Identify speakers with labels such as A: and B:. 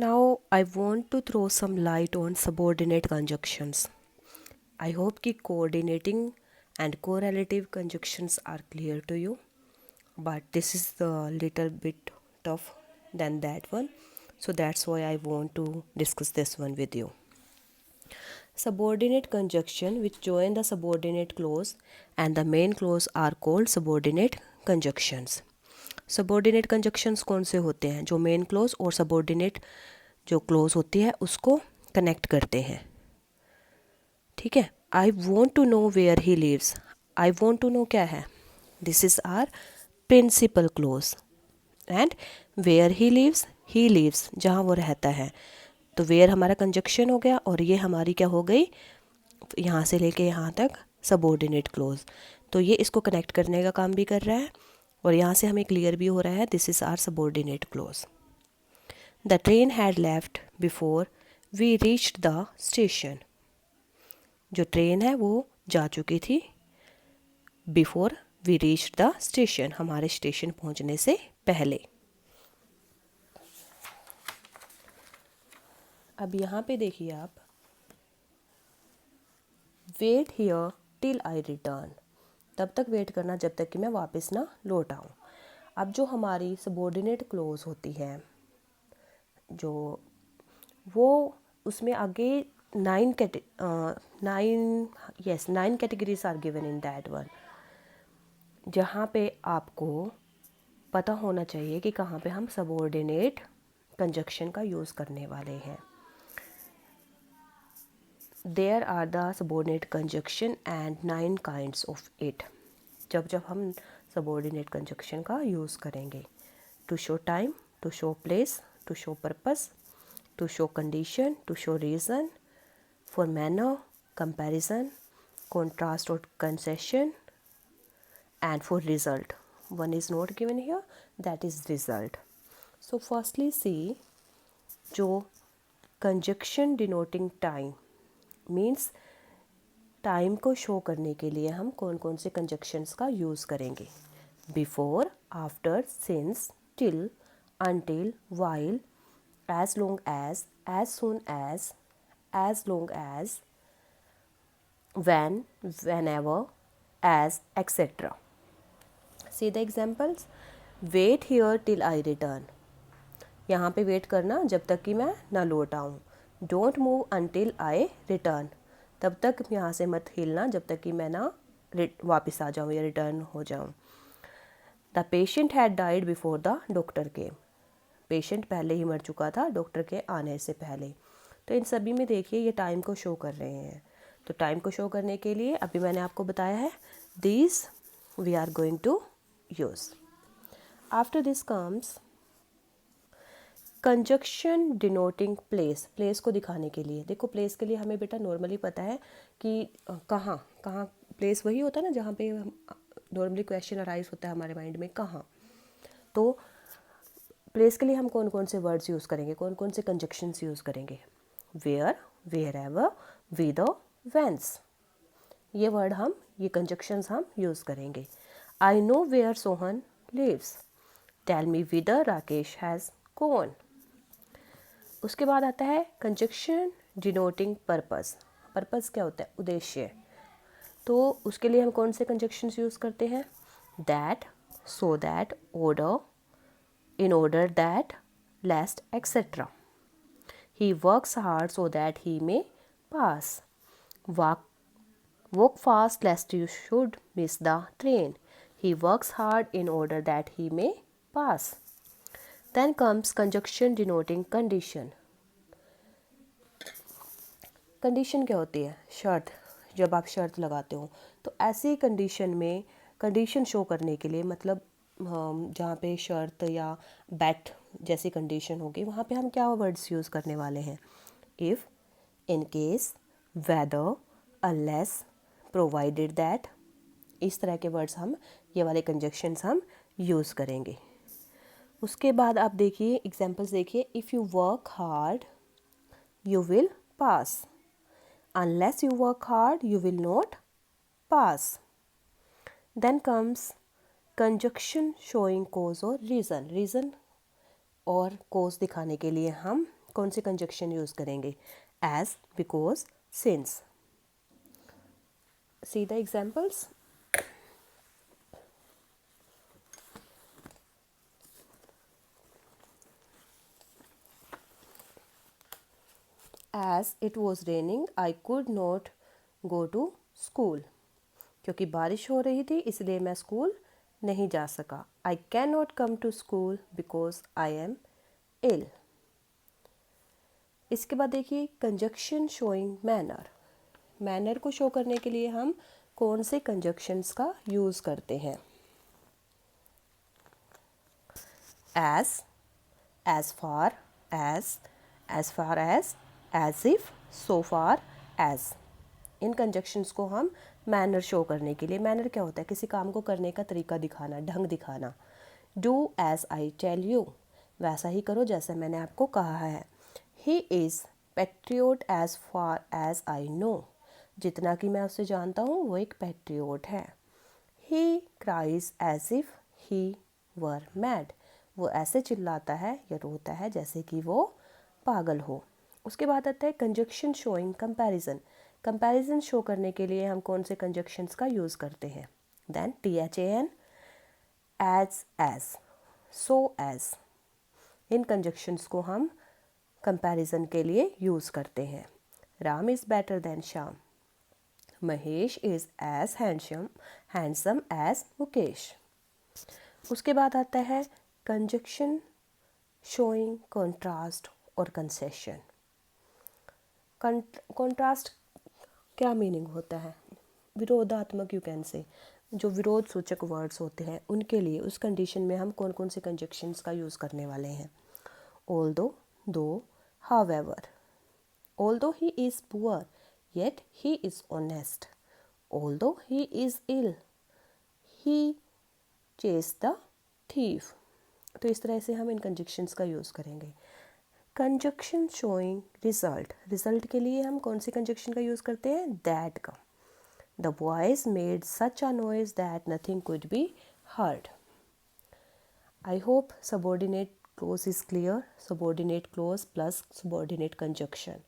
A: Now I want to throw some light on subordinate conjunctions. I hope कि coordinating and correlative conjunctions are clear to you, but this is the little bit tough than that one, so that's why I want to discuss this one with you. Subordinate conjunction which join the subordinate clause and the main clause are called subordinate conjunctions. Subordinate conjunctions कौन से होते हैं? जो main clause और subordinate जो clause होती है उसको कनेक्ट करते हैं. ठीक है. I want to know where he lives. I want to know क्या है? This is our principal clause. And where he lives जहाँ वो रहता है. तो वेयर हमारा कंजक्शन हो गया और ये हमारी क्या हो गई, यहाँ से लेके यहाँ तक सबॉर्डिनेट क्लोज. तो ये इसको कनेक्ट करने का काम भी कर रहा है और यहाँ से हमें क्लियर भी हो रहा है this is our subordinate clause. The train had left before we reached the station. जो ट्रेन है वो जा चुकी थी before we reached the station, हमारे स्टेशन पहुँचने से पहले. अब यहाँ पे देखिए आप, wait here till I return. तब तक वेट करना जब तक कि मैं वापस ना लौट आऊँ. अब जो हमारी सबॉर्डिनेट क्लोज होती है जो वो उसमें आगे 9 categories are given in that one. जहाँ पे आपको पता होना चाहिए कि कहाँ पे हम सबॉर्डिनेट कंजक्शन का यूज़ करने वाले हैं. There are the subordinate conjunction and 9 kinds of it. जब जब हम सबॉर्डिनेट कंजक्शन का यूज़ करेंगे. To show time, to show place, to show purpose, to show condition, to show reason, for manner, comparison, contrast और concession, and for result. One is not given here, that is result. So firstly see, जो conjunction denoting time means time को show करने के लिए हम कौन कौन से कंजक्शंस का यूज़ करेंगे. Before, after, since, till, until, while, as long as soon as long as, when, whenever, as, etc. See the examples. Wait here till I return. यहाँ पे वेट करना जब तक कि मैं ना लौट आऊँ. Don't move until I return. तब तक यहाँ से मत हिलना जब तक कि मैं ना वापस आ जाऊँ या रिटर्न हो जाऊँ. The patient had died before the doctor came. Patient पहले ही मर चुका था डॉक्टर के आने से पहले. तो इन सभी में देखिए ये टाइम को शो कर रहे हैं. तो टाइम को शो करने के लिए अभी मैंने आपको बताया है these we are going to use. After this comes conjunction denoting place. Place को दिखाने के लिए, देखो प्लेस के लिए हमें बेटा नॉर्मली पता है कि कहाँ कहाँ. प्लेस वही होता है ना जहाँ पे नॉर्मली क्वेश्चन अराइज होता है हमारे माइंड में, कहाँ. तो प्लेस के लिए हम कौन कौन से वर्ड्स यूज़ करेंगे, कौन कौन से कंजक्शंस यूज़ करेंगे. Where, wherever, whether, whence. ये वर्ड हम, ये कंजक्शंस हम यूज़ करेंगे. I know where Sohan lives. Tell me whether Rakesh has gone. उसके बाद आता है कंजक्शन डिनोटिंग पर्पस. पर्पस क्या होता है? उद्देश्य. तो उसके लिए हम कौन से कंजक्शंस यूज़ करते हैं? That, so that, order, in order that, lest, etc. He works hard so that he may pass. Walk fast lest you should miss the train. He works hard in order that he may pass. Then comes conjunction denoting condition. Condition क्या होती है? शर्त. जब आप शर्त लगाते हो तो ऐसी कंडीशन में कंडीशन शो करने के लिए, मतलब जहाँ पे शर्त या बैट जैसी कंडीशन होगी वहाँ पे हम क्या वर्ड्स यूज़ करने वाले हैं? If, in case, whether, unless, provided that. इस तरह के वर्ड्स हम, ये वाले कंजक्शंस हम यूज़ करेंगे. उसके बाद आप देखिए एग्जांपल्स देखिए. If you work hard you will pass. Unless you work hard, you will not pass. Then comes conjunction showing cause or reason. Reason और cause दिखाने के लिए हम कौन से कंजक्शन यूज़ करेंगे? As, because, since. See the examples. As it was raining, I could not go to school. क्योंकि बारिश हो रही थी इसलिए मैं स्कूल नहीं जा सका. I cannot come to school because I am ill. इसके बाद देखिए कंजक्शन शोइंग मैनर. मैनर को शो करने के लिए हम कौन से कंजक्शंस का यूज़ करते हैं? as far as if, so far as. In conjunctions को हम मैनर शो करने के लिए, मैनर क्या होता है? किसी काम को करने का तरीका दिखाना, ढंग दिखाना. Do as I tell you, वैसा ही करो जैसे मैंने आपको कहा है. He is patriot as far as I know, जितना कि मैं उससे जानता हूँ वो एक पैट्रियोट है. He cries as if he were mad, वो ऐसे चिल्लाता है या रोता है जैसे कि वो पागल हो. उसके बाद आता है conjunction showing comparison. Comparison show करने के लिए हम कौन से कंजक्शंस का यूज़ करते हैं? Than THAN, as, so as. इन कंजक्शंस को हम कंपैरिजन के लिए यूज़ करते हैं. Ram is better than Shyam. Mahesh is as handsome as Mukesh. उसके बाद आता है कंजक्शन शोइंग कॉन्ट्रास्ट और कंसेशन. कॉन्ट्रास्ट क्या मीनिंग होता है? विरोधात्मक, यू कैन से. जो विरोध सूचक वर्ड्स होते हैं उनके लिए उस कंडीशन में हम कौन कौन से कंजक्शंस का यूज़ करने वाले हैं? Although, though, however. Although he is poor yet he is honest. Although he is ill he chase the thief. तो इस तरह से हम इन कंजक्शंस का यूज़ करेंगे. Conjunction showing result. रिजल्ट के लिए हम कौन से कंजक्शन का यूज़ करते हैं? दैट का. The voice made such a noise that nothing could be heard. I hope subordinate close is clear. Subordinate close plus subordinate conjunction.